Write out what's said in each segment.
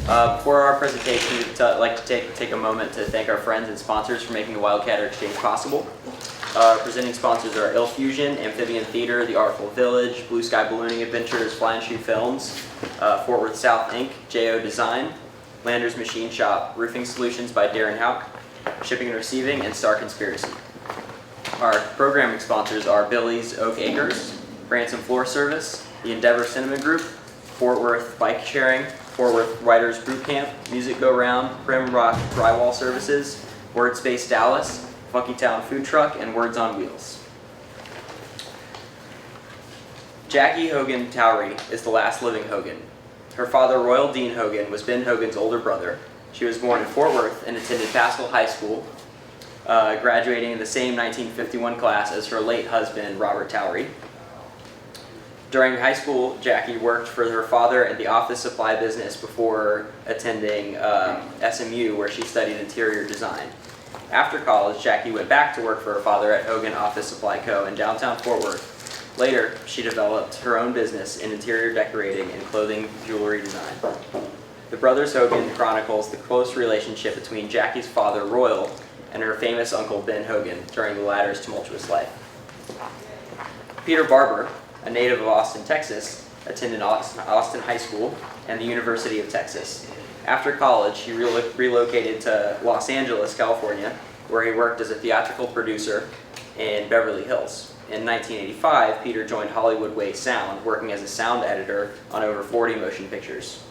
For our presentation, we'd like to take a moment to thank our friends and sponsors for making the Wildcatter Exchange possible. Our presenting sponsors are Ill Fusion, Amphibian Theater, The Artful Village, Blue Sky Ballooning Adventures, Flying Shoe Films, Fort Worth South Inc., J.O. Design, Landers Machine Shop, Roofing Solutions by Darren Houck, Shipping and Receiving, and Star Conspiracy. Our programming sponsors are Billy's Oak Acres, Branson Floor Service, the Endeavor Cinema Group, Fort Worth Bike Sharing, Fort Worth Writers Group Camp, Music Go Round, Prim Rock Drywall Services, Wordspace Dallas, Funky Town Food Truck, and Words on Wheels. Jacque Hogan Towery is the last living Hogan. Her father, Royal Dean Hogan, was Ben Hogan's older brother. She was born in Fort Worth and attended Pascal High School, graduating in the same 1951 class as her late husband, Robert Towery. During high school, Jacque worked for her father in the office supply business before attending SMU, where she studied interior design. After college, Jacque went back to work for her father at Hogan Office Supply Co. in downtown Fort Worth. Later, she developed her own business in interior decorating and clothing jewelry design. The Brothers Hogan chronicles the close relationship between Jacque's father, Royal, and her famous uncle, Ben Hogan, during the latter's tumultuous life. Peter Barbour, a native of Austin, Texas, attended Austin High School and the University of Texas. After college, he relocated to Los Angeles, California, where he worked as a theatrical producer in Beverly Hills. In 1985, Peter joined Hollywood Way Sound, working as a sound editor on over 40 motion pictures.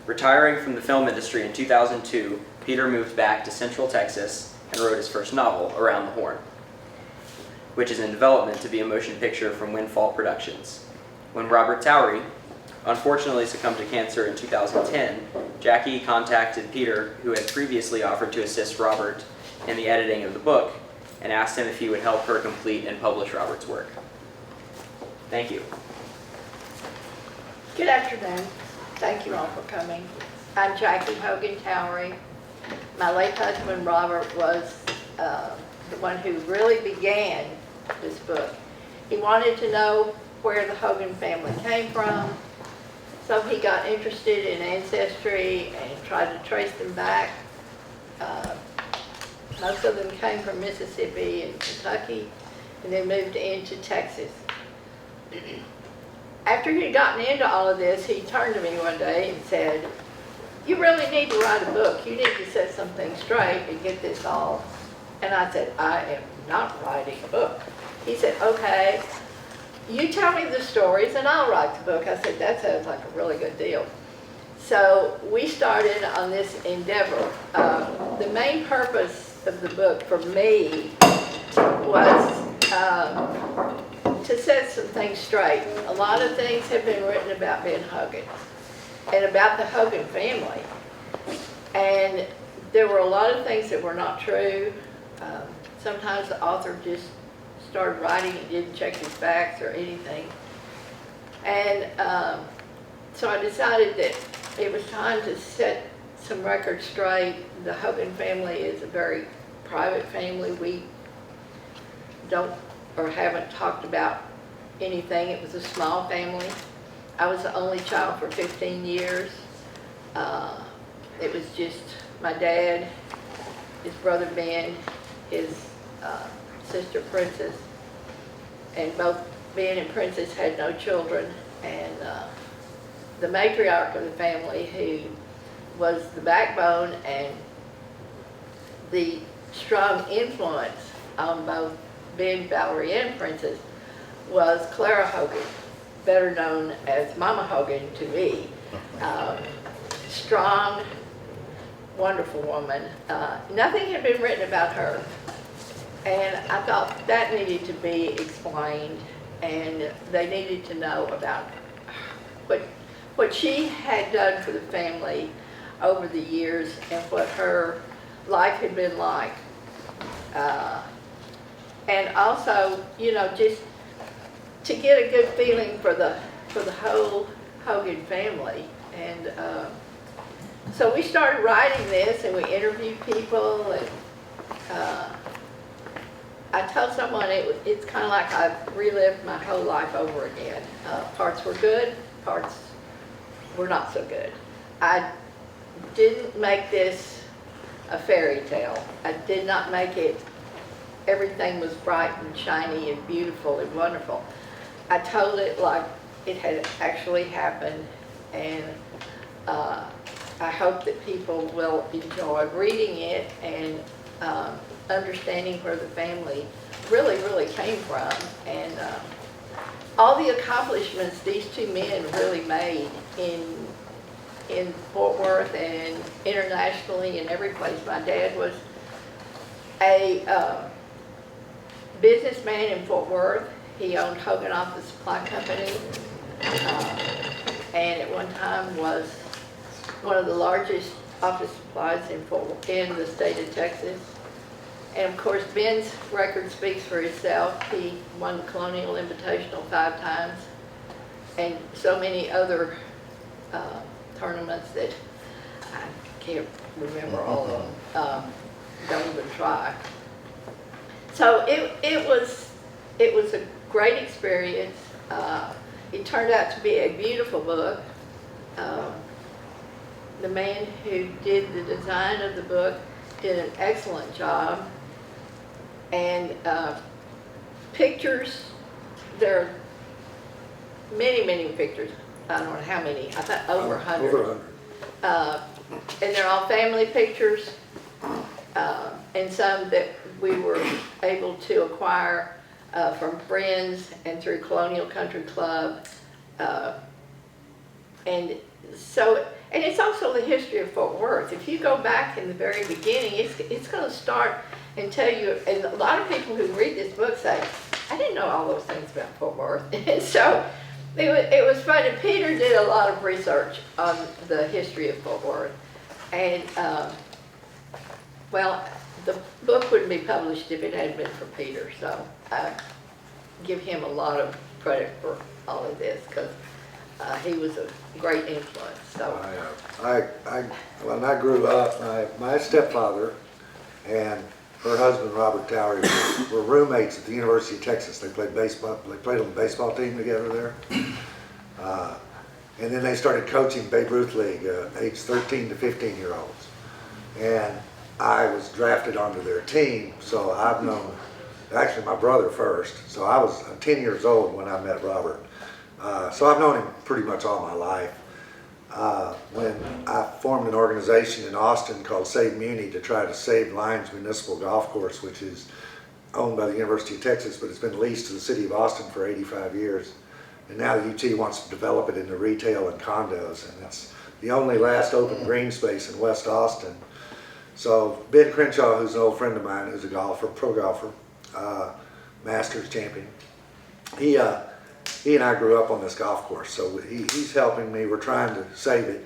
Retiring from the film industry in 2002, Peter moved back to Central Texas and wrote his first novel, Around the Horn, which is in development to be a motion picture from Windfall Productions. When Robert Towery unfortunately succumbed to cancer in 2010, Jacque contacted Peter, who had previously offered to assist Robert in the editing of the book, and asked him if he would help her complete and publish Robert's work. Thank you. Good afternoon. Thank you all for coming. I'm Jacque Hogan Towery. My late husband Robert was the one who really began this book. He wanted to know where the Hogan family came from, so he got interested in ancestry and tried to trace them back. Most of them came from Mississippi and Kentucky, and then moved into Texas. After he'd gotten into all of this, he turned to me one day and said, "You really need to write a book. You need to set something straight and get this all." And I said, "I am not writing a book." He said, "Okay, you tell me the stories and I'll write the book." I said, "That sounds like a really good deal." So we started on this endeavor. The main purpose of the book for me was to set some things straight. A lot of things have been written about Ben Hogan and about the Hogan family. And there were a lot of things that were not true. Sometimes the author just started writing and didn't check his facts or anything. And so I decided that it was time to set some records straight. The Hogan family is a very private family. We don't or haven't talked about anything. It was a small family. I was the only child for 15 years. It was just my dad, his brother Ben, his sister Princess, and both Ben and Princess had no children. And the matriarch of the family, who was the backbone and the strong influence on both Ben, Valerie, and Princess, was Clara Hogan, better known as Mama Hogan to me. Strong, wonderful woman. Nothing had been written about her, and I thought that needed to be explained, and they needed to know about what she had done for the family over the years and what her life had been like. And also, you know, just to get a good feeling for the whole Hogan family. And so we started writing this, and we interviewed people, and I told someone it's kind of like I've relived my whole life over again. Parts were good, parts were not so good. I didn't make this a fairy tale. I did not make it, everything was bright and shiny and beautiful and wonderful. I told it like it had actually happened, and I hope that people will enjoy reading it and understanding where the family really came from, and all the accomplishments these two men really made in Fort Worth and internationally and every place. My dad was a businessman in Fort Worth. He owned Hogan Office Supply Company, and at one time was one of the largest office supplies in the state of Texas. And of course, Ben's record speaks for itself. He won the Colonial Invitational 5 times, and so many other tournaments that I can't remember all of them. Don't even try. So it was a great experience. It turned out to be a beautiful book. The man who did the design of the book did an excellent job. And pictures, there are many pictures. I don't know how many. I thought over 100. Over 100. And they're all family pictures, and some that we were able to acquire from friends and through Colonial Country Club. And it's also the history of Fort Worth. If you go back in the very beginning, it's going to start and tell you, and a lot of people who read this book say, I didn't know all those things about Fort Worth. And so it was fun, and Peter did a lot of research on the history of Fort Worth. And, well, the book wouldn't be published if it hadn't been for Peter, so I give him a lot of credit for all of this, because he was a great influence. So When I grew up, my stepfather and her husband Robert Towery were roommates at the University of Texas. They played baseball. They played on the baseball team together there, and then they started coaching Babe Ruth League, age 13 to 15-year-olds. And I was drafted onto their team, so I've known actually my brother first. So I was 10 years old when I met Robert. So I've known him pretty much all my life. When I formed an organization in Austin called Save Muni to try to save Lyons Municipal Golf Course, which is owned by the University of Texas, but it's been leased to the city of Austin for 85 years. And now the UT wants to develop it into retail and condos, and it's the only last open green space in West Austin. So Ben Crenshaw, who's an old friend of mine, who's a golfer, pro golfer, Masters champion, he and I grew up on this golf course, so he's helping me. We're trying to save it.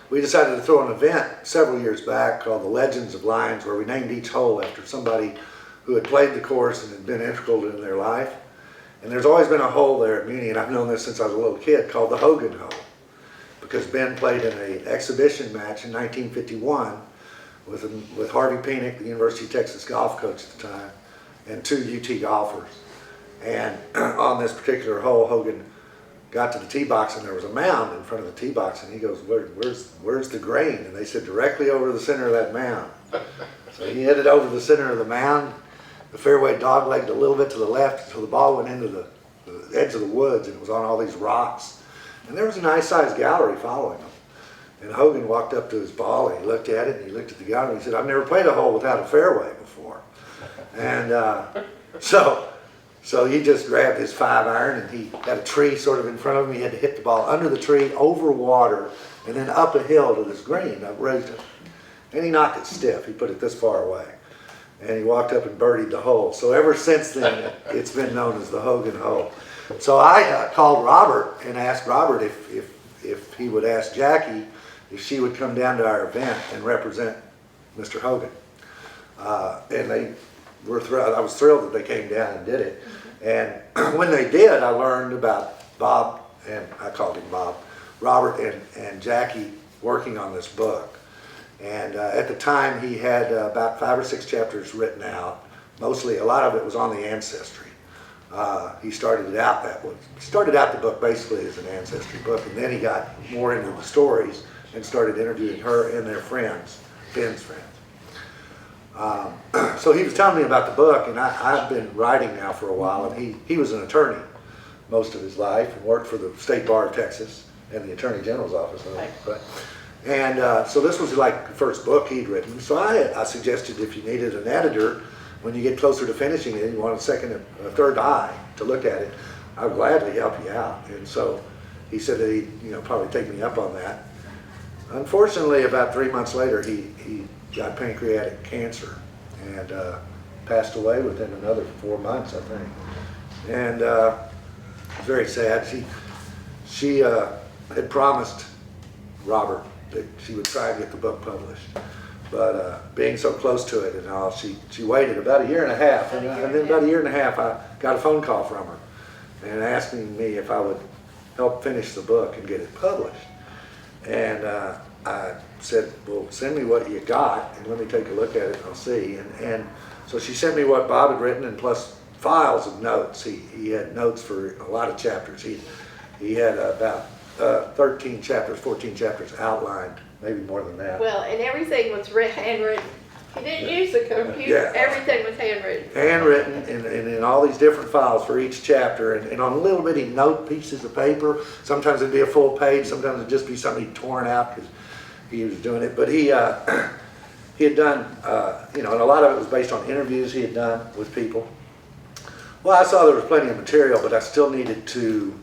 We decided to throw an event several years back called the Legends of Lyons, where we named each hole after somebody who had played the course and had been integral in their life. And there's always been a hole there at Muni, and I've known this since I was a little kid, called the Hogan hole, because Ben played in an exhibition match in 1951 with Harvey Penick, the University of Texas golf coach at the time, and 2 UT golfers. And on this particular hole, Hogan got to the tee box, and there was a mound in front of the tee box, and he goes, where's the green? And they said, directly over the center of that mound. So he headed over the center of the mound. The fairway dog-legged a little bit to the left until the ball went into the edge of the woods, and it was on all these rocks. And there was a nice-sized gallery following him. And Hogan walked up to his ball, and he looked at it, and he looked at the gallery, and he said, I've never played a hole without a fairway before. And so he just grabbed his 5-iron, and he had a tree sort of in front of him. He had to hit the ball under the tree, over water, and then up a hill to this green. I raised it. And he knocked it stiff. He put it this far away. And he walked up and birdied the hole. So ever since then, it's been known as the Hogan hole. So I called Robert and asked Robert if he would ask Jackie if she would come down to our event and represent Mr. Hogan. And they were thrilled. I was thrilled that they came down and did it. And when they did, I learned about Bob, and I called him Bob, Robert and Jackie working on this book. And at the time, he had about 5 or 6 chapters written out. Mostly, a lot of it was on the ancestry. He started out the book basically as an ancestry book, and then he got more into the stories and started interviewing her and their friends, Ben's friends. So he was telling me about the book, and I've been writing now for a while, and he was an attorney most of his life and worked for the State Bar of Texas and the Attorney General's office. Right. And so this was like the first book he'd written. So I suggested if you needed an editor, when you get closer to finishing it, you want a second or third eye to look at it, I would gladly help you out. And so he said that he'd probably take me up on that. Unfortunately, about 3 months later, he got pancreatic cancer and passed away within another 4 months, I think. And very sad. She had promised Robert that she would try and get the book published. But being so close to it and all, she waited about a year and a half. And then about a year and a half, I got a phone call from her and asking me if I would help finish the book and get it published. And I said, well, send me what you got and let me take a look at it and I'll see. And so she sent me what Bob had written and plus files of notes. He had notes for a lot of chapters. He had about 13 chapters, 14 chapters outlined, maybe more than that. Well, and everything was handwritten. He didn't use the computer. Yeah. Everything was handwritten. Handwritten and in all these different files for each chapter and on little bitty note pieces of paper. Sometimes it'd be a full page, sometimes it'd just be something he'd torn out because he was doing it. But he had done, and a lot of it was based on interviews he had done with people. Well, I saw there was plenty of material, but I still needed to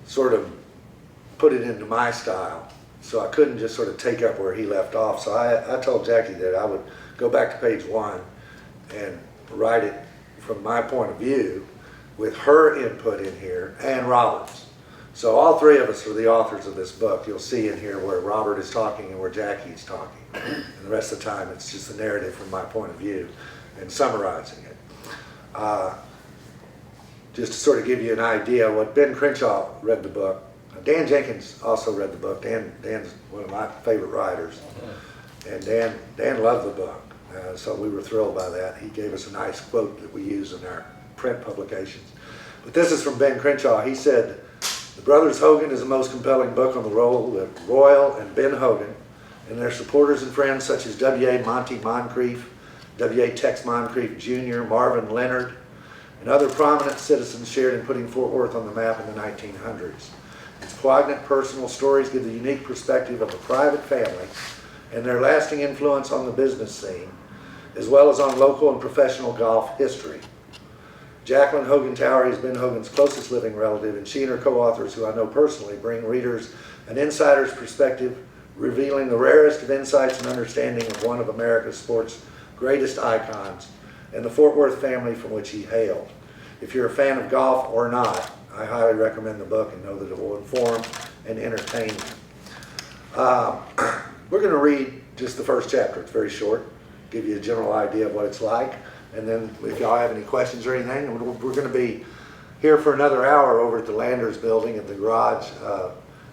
sort of put it into my style. So I couldn't just sort of take up where he left off. So I told Jackie that I would go back to page 1 and write it from my point of view with her input in here and Robert's. So all three of us are the authors of this book. You'll see in here where Robert is talking and where Jackie is talking. And the rest of the time it's just the narrative from my point of view and summarizing it. Just to sort of give you an idea, what Ben Crenshaw read the book. Dan Jenkins also read the book. Dan's one of my favorite writers. And Dan loved the book. So we were thrilled by that. He gave us a nice quote that we use in our print publications. But this is from Ben Crenshaw. He said, "The Brothers Hogan is the most compelling book on the role of Royal and Ben Hogan and their supporters and friends such as W.A. Monty Moncrief, W.A. Tex Moncrief Jr., Marvin Leonard, and other prominent citizens shared in putting Fort Worth on the map in the 1900s. Its poignant personal stories give the unique perspective of a private family and their lasting influence on the business scene, as well as on local and professional golf history. Jacqueline Hogan Towery has been Hogan's closest living relative, and she and her co-authors, who I know personally, bring readers an insider's perspective, revealing the rarest of insights and understanding of one of America's sport's greatest icons and the Fort Worth family from which he hailed. If you're a fan of golf or not, I highly recommend the book and know that it will inform and entertain you." We're going to read just the first chapter. It's very short, give you a general idea of what it's like, and then if y'all have any questions or anything, we're going to be here for another hour over at the Landers building at the garage,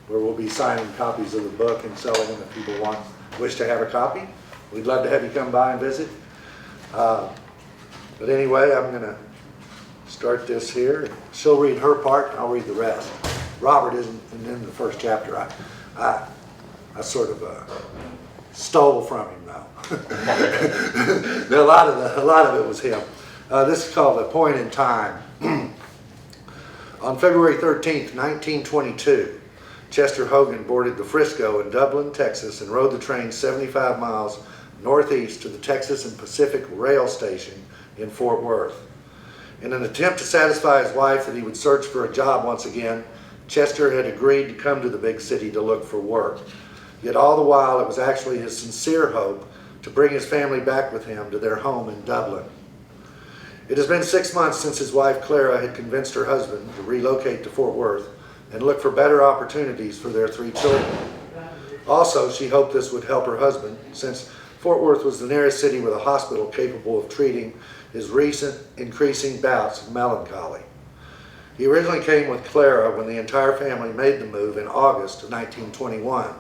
where we'll be signing copies of the book and selling them if people wish to have a copy. We'd love to have you come by and visit. But anyway, I'm going to start this here. She'll read her part, and I'll read the rest. Robert isn't in the first chapter. I sort of stole from him though. a lot of it was him. This is called A Point in Time. On February 13th, 1922, Chester Hogan boarded the Frisco in Dublin, Texas, and rode the train 75 miles northeast to the Texas and Pacific Rail Station in Fort Worth. In an attempt to satisfy his wife that he would search for a job once again, Chester had agreed to come to the big city to look for work. Yet all the while it was actually his sincere hope to bring his family back with him to their home in Dublin. It has been 6 months since his wife Clara had convinced her husband to relocate to Fort Worth and look for better opportunities for their 3 children. Also, she hoped this would help her husband, since Fort Worth was the nearest city with a hospital capable of treating his recent increasing bouts of melancholy. He originally came with Clara when the entire family made the move in August of 1921,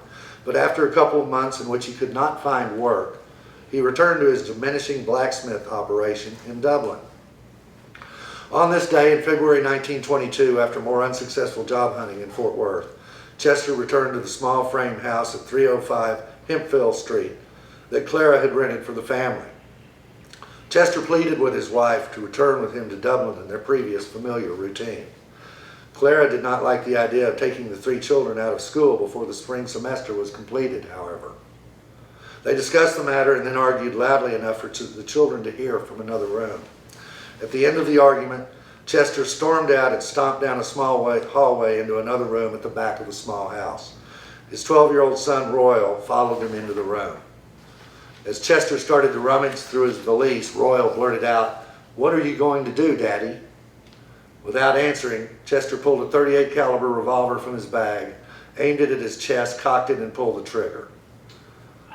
but after a couple of months in which he could not find work, he returned to his diminishing blacksmith operation in Dublin. On this day in February 1922, after more unsuccessful job hunting in Fort Worth, Chester returned to the small frame house at 305 Hemphill Street that Clara had rented for the family. Chester pleaded with his wife to return with him to Dublin in their previous familiar routine. Clara did not like the idea of taking the 3 children out of school before the spring semester was completed, however. They discussed the matter and then argued loudly enough for the children to hear from another room. At the end of the argument, Chester stormed out and stomped down a small hallway into another room at the back of the small house. His 12-year-old son, Royal, followed him into the room. As Chester started to rummage through his valise, Royal blurted out, "What are you going to do, Daddy?" Without answering, Chester pulled a .38 caliber revolver from his bag, aimed it at his chest, cocked it, and pulled the trigger.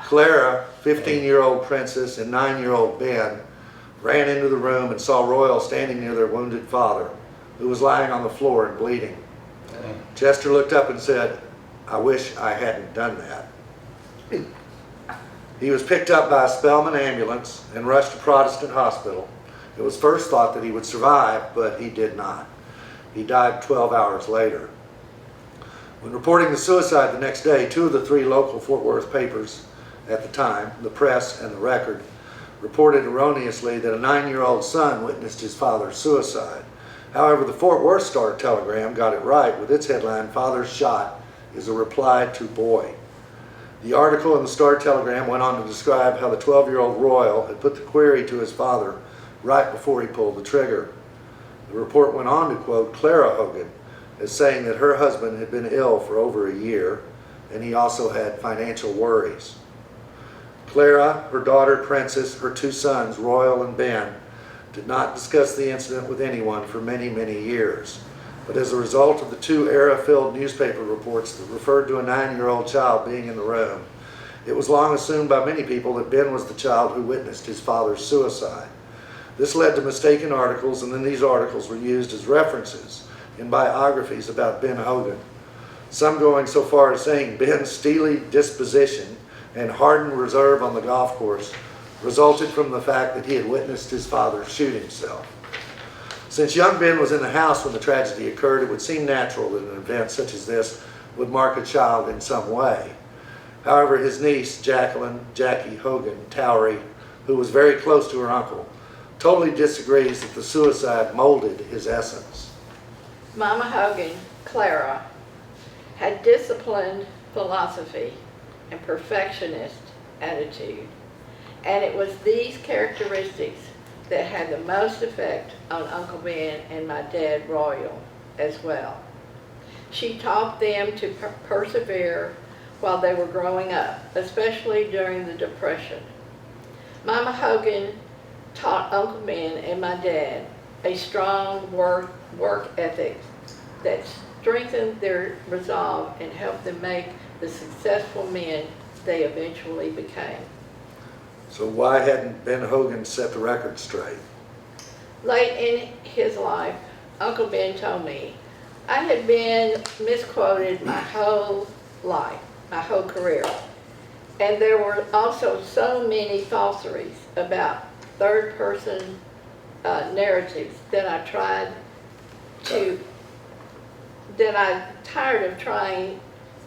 Clara, 15-year-old Princess, and 9-year-old Ben ran into the room and saw Royal standing near their wounded father, who was lying on the floor and bleeding. Chester looked up and said, "I wish I hadn't done that." He was picked up by a Spelman ambulance and rushed to Protestant Hospital. It was first thought that he would survive, but he did not. He died 12 hours later. When reporting the suicide the next day, 2 of the 3 local Fort Worth papers at the time, the Press and the Record, reported erroneously that a 9-year-old son witnessed his father's suicide. However, the Fort Worth Star-Telegram got it right with its headline, "Father's Shot is a Reply to Boy." The article in the Star-Telegram went on to describe how the 12-year-old Royal had put the query to his father right before he pulled the trigger. The report went on to quote Clara Hogan as saying that her husband had been ill for over a year and he also had financial worries. Clara, her daughter Princess, her 2 sons, Royal and Ben, did not discuss the incident with anyone for many, many years. But as a result of the 2 era-filled newspaper reports that referred to a 9-year-old child being in the room, it was long assumed by many people that Ben was the child who witnessed his father's suicide. This led to mistaken articles, and then these articles were used as references in biographies about Ben Hogan. Some going so far as saying Ben's steely disposition and hardened reserve on the golf course resulted from the fact that he had witnessed his father shoot himself. Since young Ben was in the house when the tragedy occurred, it would seem natural that an event such as this would mark a child in some way. However, his niece, Jacque Hogan, Towery, who was very close to her uncle, totally disagrees that the suicide molded his essence. Mama Hogan, Clara, had disciplined philosophy and perfectionist attitude. And it was these characteristics that had the most effect on Uncle Ben and my dad, Royal, as well. She taught them to persevere while they were growing up, especially during the Depression. Mama Hogan taught Uncle Ben and my dad a strong work ethic that strengthened their resolve and helped them make the successful men they eventually became. So why hadn't Ben Hogan set the record straight? Late in his life, Uncle Ben told me, I had been misquoted my whole life, my whole career. And there were also so many falseries about third-person narratives that I'm tired of trying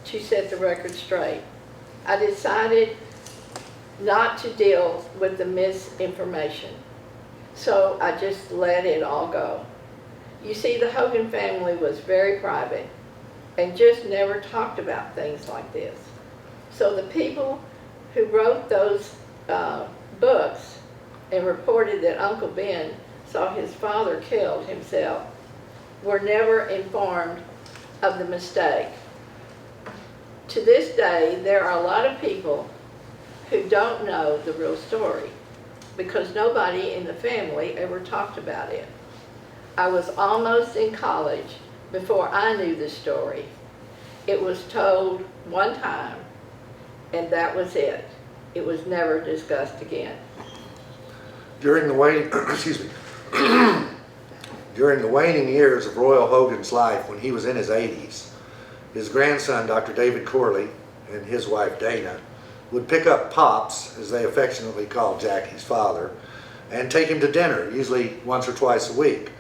to set the record straight. I decided not to deal with the misinformation. So I just let it all go. You see, the Hogan family was very private and just never talked about things like this. So the people who wrote those books and reported that Uncle Ben saw his father killed himself were never informed of the mistake. To this day, there are a lot of people who don't know the real story because nobody in the family ever talked about it. I was almost in college before I knew the story. It was told one time, and that was it. It was never discussed again. During the waning, during the waning years of Royal Hogan's life, when he was in his 80s, his grandson, Dr. David Corley, and his wife Dana, would pick up Pops, as they affectionately called Jackie's father, and take him to dinner, usually once or twice a week.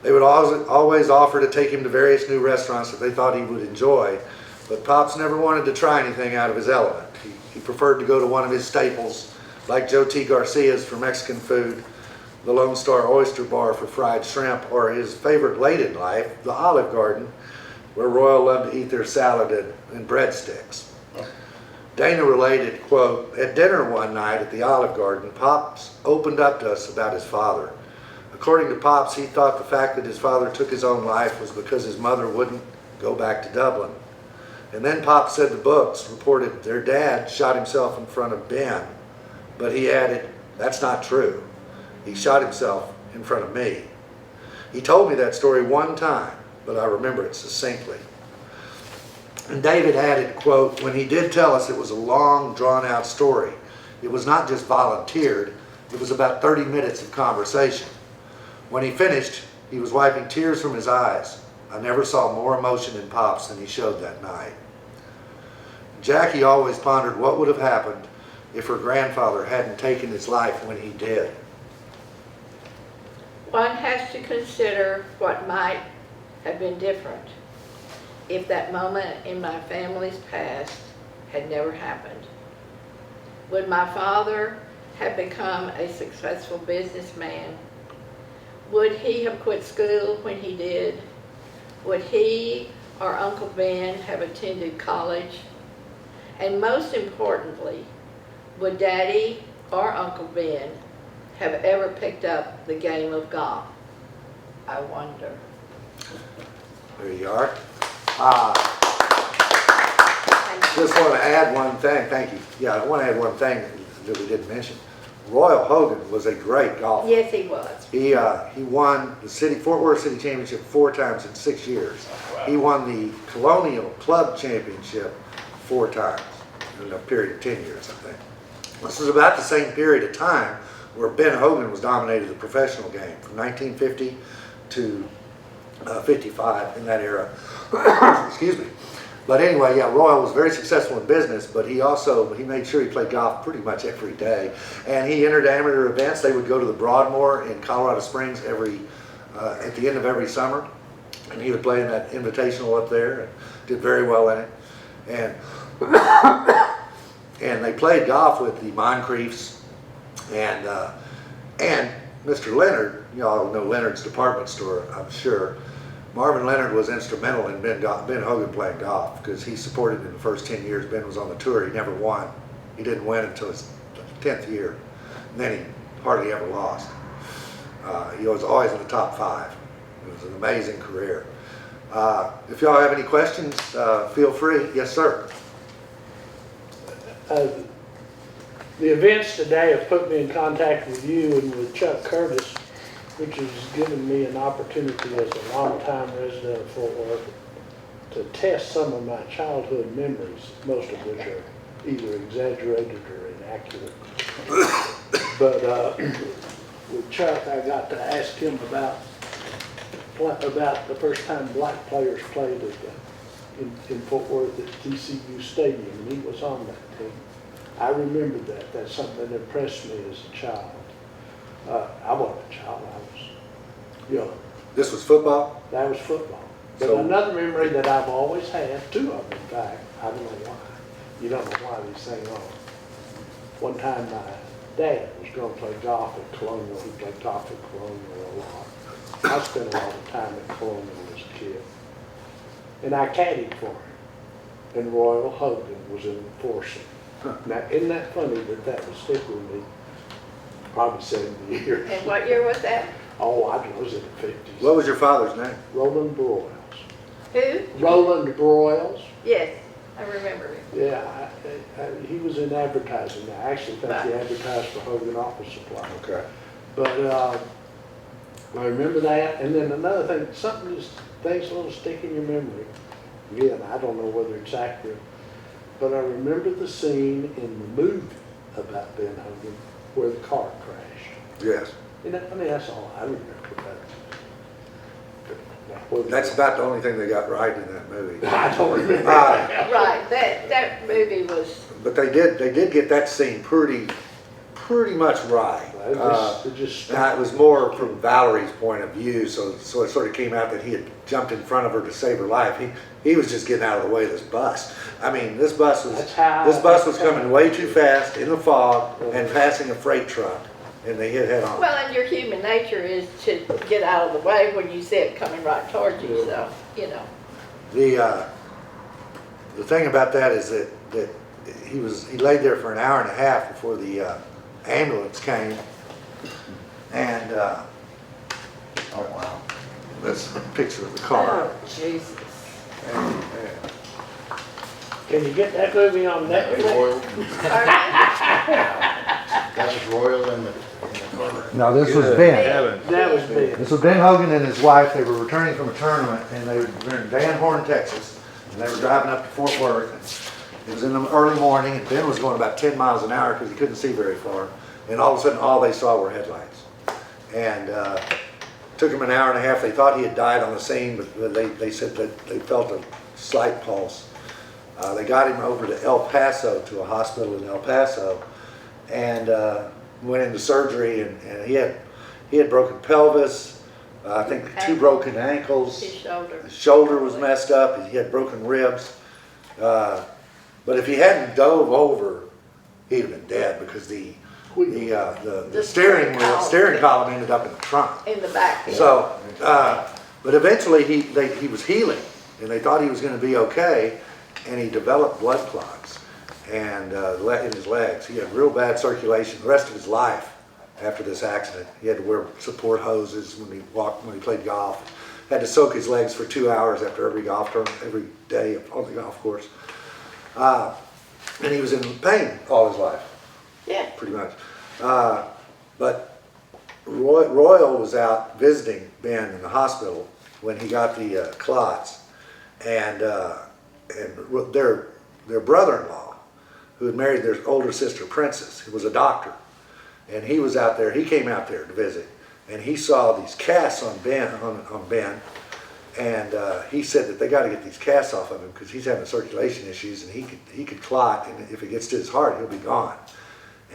They would always offer to take him to various new restaurants that they thought he would enjoy, But Pops never wanted to try anything out of his element. He preferred to go to one of his staples, like Joe T. Garcia's for Mexican food, the Lone Star Oyster Bar for fried shrimp, or his favorite late in life, the Olive Garden, where Royal loved to eat their salad and breadsticks. Dana related, quote, "At dinner one night at the Olive Garden, Pops opened up to us about his father. According to Pops, he thought the fact that his father took his own life was because his mother wouldn't go back to Dublin. And then Pops said the books reported their dad shot himself in front of Ben, but he added, that's not true. He shot himself in front of me. He told me that story one time, but I remember it succinctly." And David added, quote, "When he did tell us, it was a long, drawn-out story. It was not just volunteered. It was about 30 minutes of conversation. When he finished, he was wiping tears from his eyes. I never saw more emotion in Pops than he showed that night." Jacque always pondered what would have happened if her grandfather hadn't taken his life when he did. One has to consider what might have been different if that moment in my family's past had never happened. Would my father have become a successful businessman? Would he have quit school when he did? Would he or Uncle Ben have attended college? And most importantly, would Daddy or Uncle Ben have ever picked up the game of golf? I wonder. There you are. Just want to add one thing. Thank you. Yeah, I want to add one thing that we didn't mention. Royal Hogan was a great golfer. Yes, he was. He won the Fort Worth City Championship 4 times in 6 years. He won the Colonial Club Championship 4 times in a period of 10 years, I think. This was about the same period of time where Ben Hogan was dominated the professional game from 1950 to 55 in that era. Excuse me. But anyway, yeah, Royal was very successful in business, but he made sure he played golf pretty much every day. And he entered amateur events. They would go to the Broadmoor in Colorado Springs at the end of every summer. And he would play in that invitational up there and did very well in it. And and they played golf with the Moncriefs and Mr. Leonard. You all know Leonard's department store, I'm sure. Marvin Leonard was instrumental in Ben Hogan playing golf because he supported in the first 10 years Ben was on the tour. He never won. He didn't win until his 10th year. And then he hardly ever lost. He was always in the top 5. It was an amazing career. If y'all have any questions, feel free. Yes, sir. The events today have put me in contact with you and with Chuck Curtis, which has given me an opportunity as a longtime resident of Fort Worth to test some of my childhood memories, most of which are either exaggerated or inaccurate. But with Chuck, I got to ask him about the first time black players played in Fort Worth at TCU Stadium, and he was on that team. I remember that. That's something that impressed me as a child. I wasn't a child, I was young. This was football? That was football. But So- another memory that I've always had, 2 of them in fact, I don't know why. You don't know why these things are. One time my dad was going to play golf at Colonial. He played golf at Colonial a lot. I spent a lot of time at Colonial as a kid. And I caddied for him. And Royal Hogan was an enforcer. Now, isn't that funny that would stick with me? Probably 70 years. And what year was that? Oh, I was in the 50s. What was your father's name? Roland Broyles. Who? Roland Broyles. Yes, I remember him. Yeah, he was in advertising. I actually think he Right. advertised for Hogan Office Supply. Okay. But I remember that. And then another thing, things a little stick in your memory. Again, I don't know whether it's accurate, but I remember the scene in the movie about Ben Hogan where the car crashed. Yes. You know, I mean, that's all I remember. That's about the only thing they got right in that movie. I don't remember. Right, that movie was, But they did get that scene pretty pretty much right. It just. Now, it was more from Valerie's point of view, so it sort of came out that he had jumped in front of her to save her life. He was just getting out of the way of this bus. I mean, this bus was coming way too fast in the fog and passing a freight truck, and they hit head on. Well, and your human nature is to get out of the way when you see it coming right towards you, so, you know. The thing about that is that he laid there for an hour and a half before the ambulance came, and Oh, wow. that's a picture of the car. Oh, Jesus. Can you get that movie on That was Netflix? Royal, Pardon? that was Royal in the car. No, this was Me. Ben. That was big. This was Ben Hogan and his wife. They were returning from a tournament, and they were in Van Horn, Texas, and they were driving up to Fort Worth. And it was in the early morning, and Ben was going about 10 miles an hour because he couldn't see very far. And all of a sudden, all they saw were headlights. And took him an hour and a half. They thought he had died on the scene, but they said that they felt a slight pulse. They got him over to El Paso, to a hospital in El Paso, and went into surgery. And he had broken pelvis, I think 2 broken ankles. His shoulder. His shoulder was messed up. He had broken ribs. But if he hadn't dove over, he'd have been dead because the steering column ended up in the trunk. In the back. So, but eventually he was healing, and they thought he was going to be okay, and he developed blood clots and in his legs. He had real bad circulation the rest of his life after this accident. He had to wear support hoses when he played golf. Had to soak his legs for 2 hours after every golf tournament, every day on the golf course. And he was in pain all his life. Yeah. Pretty much. But Royal was out visiting Ben in the hospital when he got the clots, and their brother-in-law, who had married their older sister Princess, who was a doctor, and he was out there. He came out there to visit, and he saw these casts on Ben, and he said that they got to get these casts off of him because he's having circulation issues, and he could clot, and if it gets to his heart, he'll be gone.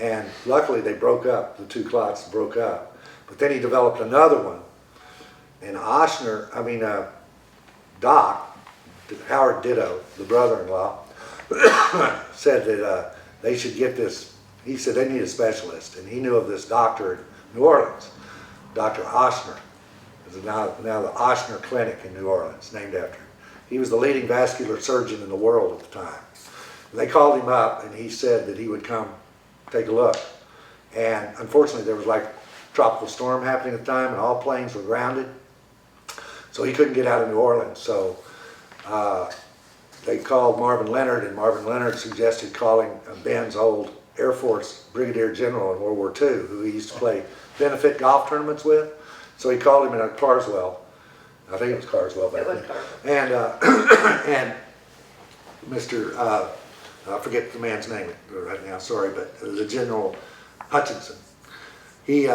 And luckily they broke up, the 2 clots broke up. But then he developed another one. And Doc, Howard Ditto, the brother-in-law, said that they should get this. He said they need a specialist. And he knew of this doctor in New Orleans, Dr. Oshner. There's now the Oshner Clinic in New Orleans, named after him. He was the leading vascular surgeon in the world at the time. And they called him up, and he said that he would come take a look. And unfortunately there was like a tropical storm happening at the time, and all planes were grounded, so he couldn't get out of New Orleans. So they called Marvin Leonard, and Marvin Leonard suggested calling Ben's old Air Force Brigadier General in World War II, who he used to play benefit golf tournaments with. So he called him in at Carswell. I think it was Carswell back then. And Mr. I forget the man's name right now, sorry, but the General Hutchinson. He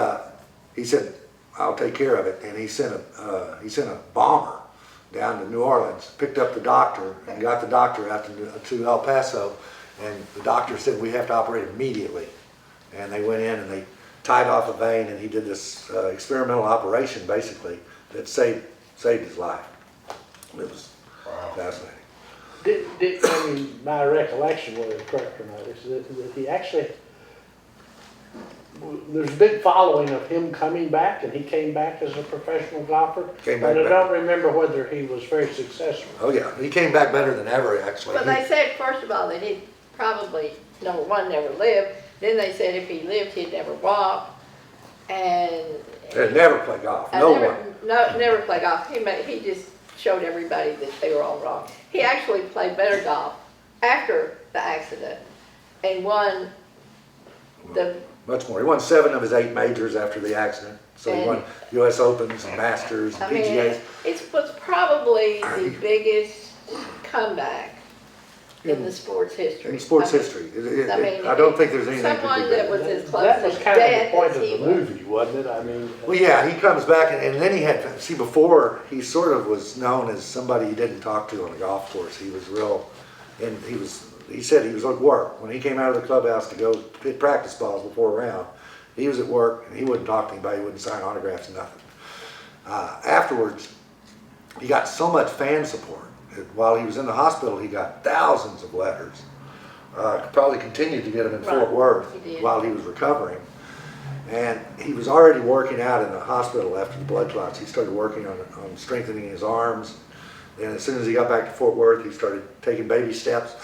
said, "I'll take care of it," and he sent a bomber down to New Orleans, picked up the doctor, and got the doctor out to El Paso, and the doctor said, "We have to operate immediately." And they went in and they tied off a vein, and he did this experimental operation basically that saved his life. It was fascinating. My recollection, whether it's correct or not, is that he actually, there's a big following of him coming back, and he came back as a professional golfer. But I don't remember whether he was very successful. Oh yeah, he came back better than ever, actually. Well, they said, first of all, that he'd probably, number one, never lived. Then they said if he lived, he'd never walk. And They'd never play golf. Never play golf. He just showed everybody that they were all wrong. He actually played better golf after the accident and won much more. He won 7 of his 8 majors after the accident. So he won U.S. Opens and Masters and PGAs. It was probably the biggest comeback in the sports history. In sports history. I don't think there's anything someone that was as close That was to kind of death the point as of he the was. movie, wasn't it? I mean, well, yeah, he comes back, and then he had, before, he sort of was known as somebody you didn't talk to on a golf course. He was real, and he was he said he was at work. When he came out of the clubhouse to go hit practice balls before a round, he was at work and he wouldn't talk to anybody, he wouldn't sign autographs, nothing. Afterwards, he got so much fan support. While he was in the hospital, he got thousands of letters. Probably continued to get them in Fort Worth while he was recovering. And he was already working out in the hospital after the blood clots. He started working on strengthening his arms. And as soon as he got back to Fort Worth, he started taking baby steps.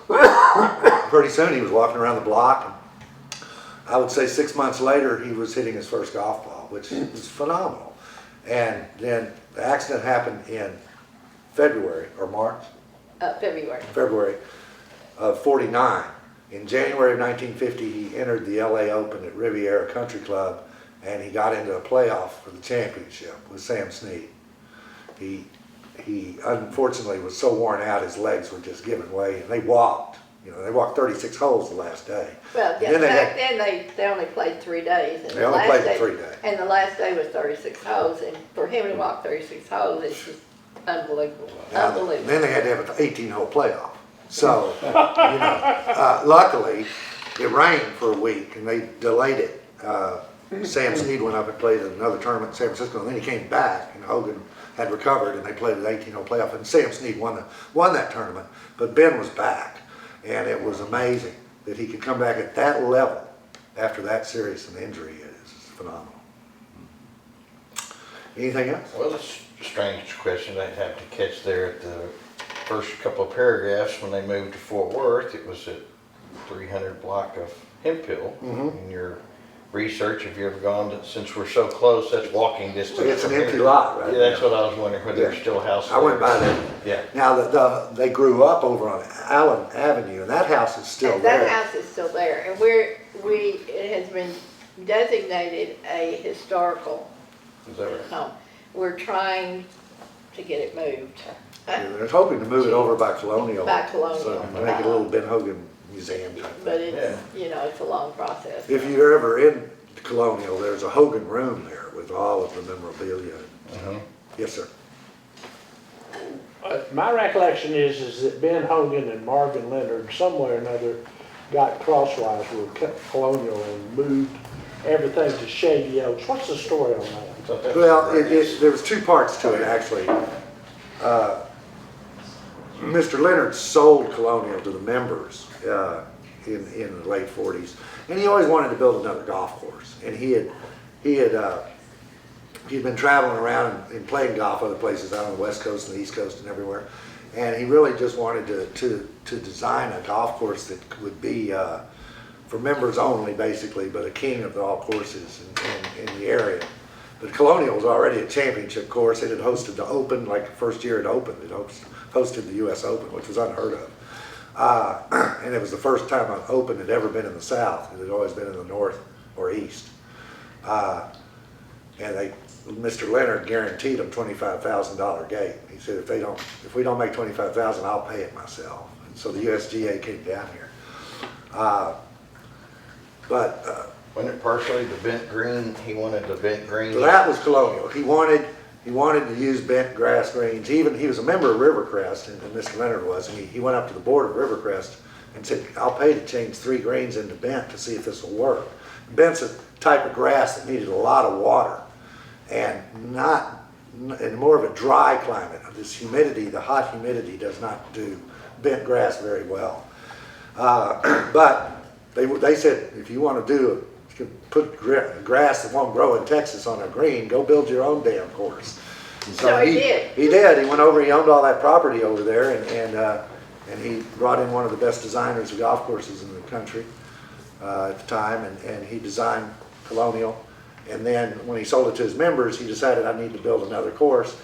Pretty soon he was walking around the block. And I would say 6 months later, he was hitting his first golf ball, which was phenomenal. And then the accident happened in February or March? February. February of '49. In January of 1950, he entered the LA Open at Riviera Country Club, and he got into a playoff for the championship with Sam Snead. He unfortunately was so worn out, his legs were just giving way, and they walked. You know, they walked 36 holes the last day. Well, yeah, back then they only played 3 days. And They only played the 3 days. And the last day was 36 holes, and for him to walk 36 holes, it's just unbelievable. Unbelievable. Then they had to have an 18-hole playoff. So, you know, luckily, it rained for a week, and they delayed it. Sam Snead went up and played another tournament in San Francisco, and then he came back, and Hogan had recovered, and they played an 18-hole playoff, and Sam Snead won that tournament, but Ben was back, and it was amazing that he could come back at that level after that serious an injury. It is phenomenal. Anything else? Well, it's a strange question I'd have to catch there at the first couple of paragraphs. When they moved to Fort Worth, it was a 300 block of Hemphill. In your research, have you ever gone to, since we're so close, that's walking distance? It's an from empty here. lot, right? Yeah, that's what I was wondering, whether there's still houses. I went by there. Yeah. Now, they grew up over on Allen Avenue, and that house is still And there. that house is still there, and it has been designated a historical Is that right? home. We're trying to get it moved. They're hoping to move it over by Colonial. By Colonial. So make it a little Ben Hogan museum type thing. But it's, you know, it's a long process. If you're ever in Colonial, there's a Hogan room there with all of the memorabilia. Yes, sir. My recollection is that Ben Hogan and Marvin Leonard, somewhere or another, got crosswise with Colonial and moved everything to Shady Oaks. What's the story on that? Well, there was 2 parts to it, actually. Mr. Leonard sold Colonial to the members in the late 40s, and he always wanted to build another golf course. And he'd been traveling around and playing golf other places out on the West Coast and the East Coast and everywhere, and he really just wanted to design a golf course that would be for members only, basically, but a king of all courses in the area. But Colonial was already a championship course. It had hosted the Open, like the first year it opened. It hosted the U.S. Open, which was unheard of. And it was the first time an Open had ever been in the South. It had always been in the North or East. And Mr. Leonard guaranteed them $25,000 gate. He said, if we don't make $25,000, I'll pay it myself. And so the USGA came down here. Wasn't it partially the bent green? He wanted the bent green. So that was Colonial. He wanted to use bent grass greens. He was a member of Rivercrest, and Mr. Leonard was, and he went up to the board of Rivercrest and said, I'll pay to change 3 greens into bent to see if this will work. Bent's a type of grass that needed a lot of water and in more of a dry climate. This humidity, the hot humidity, does not do bent grass very well. But they said, if you want to put grass that won't grow in Texas on a green, go build your own damn course. And So he did. He did. He went over, he owned all that property over there, and he brought in one of the best designers of golf courses in the country at the time, and he designed Colonial. And then when he sold it to his members, he decided, I need to build another course.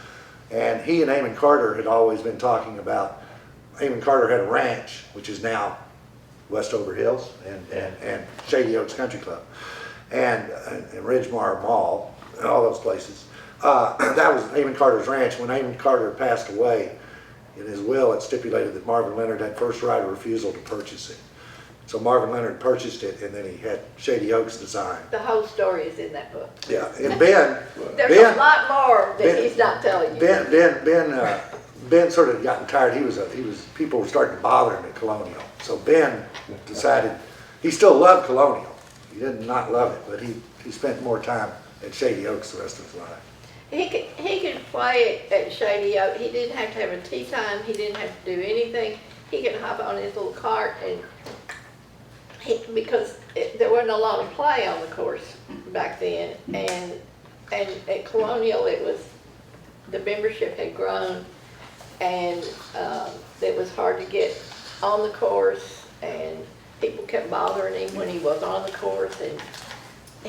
And he and Eamon Carter had always been talking about, Eamon Carter had a ranch, which is now Westover Hills and Shady Oaks Country Club and Ridgemar Mall, and all those places. That was Eamon Carter's ranch. When Eamon Carter passed away, in his will it stipulated that Marvin Leonard had first right of refusal to purchase it. So Marvin Leonard purchased it, and then he had Shady Oaks design. The whole story is in that book. Yeah, and Ben, There's a lot more that he's not telling you. Ben sort of gotten tired. People were starting to bother him at Colonial. So Ben decided, he still loved Colonial. He did not love it, but he spent more time at Shady Oaks the rest of his life. He could play it at Shady Oak. He didn't have to have a tee time. He didn't have to do anything. He could hop on his little cart and because there wasn't a lot of play on the course back then, and at Colonial the membership had grown, and it was hard to get on the course, and people kept bothering him when he was on the course, and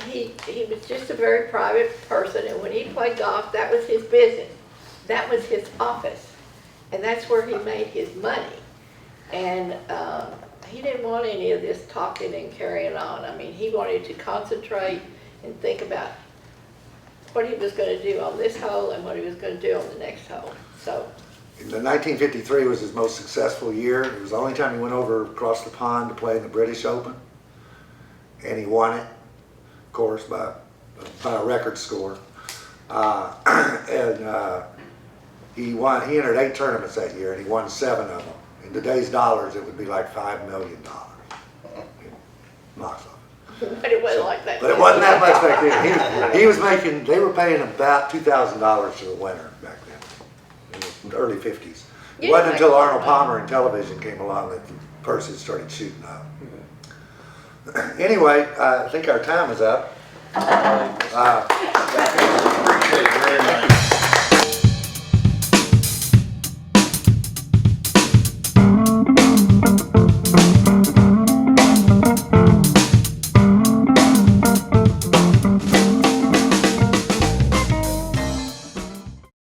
he was just a very private person, and when he played golf, that was his business. That was his office, and that's where he made his money. And he didn't want any of this talking and carrying on. I mean, he wanted to concentrate and think about what he was going to do on this hole and what he was going to do on the next hole. So, The 1953 was his most successful year. It was the only time he went over across the pond to play in the British Open, and he won it, of course, by a record score. He entered 8 tournaments that year, and he won 7 of them. In today's dollars, it would be like $5 million. Box office. but it wasn't like that. But it wasn't that much back then. He was making, they were paying about $2,000 to the winner back then, in the early 50s. It wasn't until Arnold Palmer and television came along that the purses started shooting up. Anyway, I think our time is up. Appreciate it very much.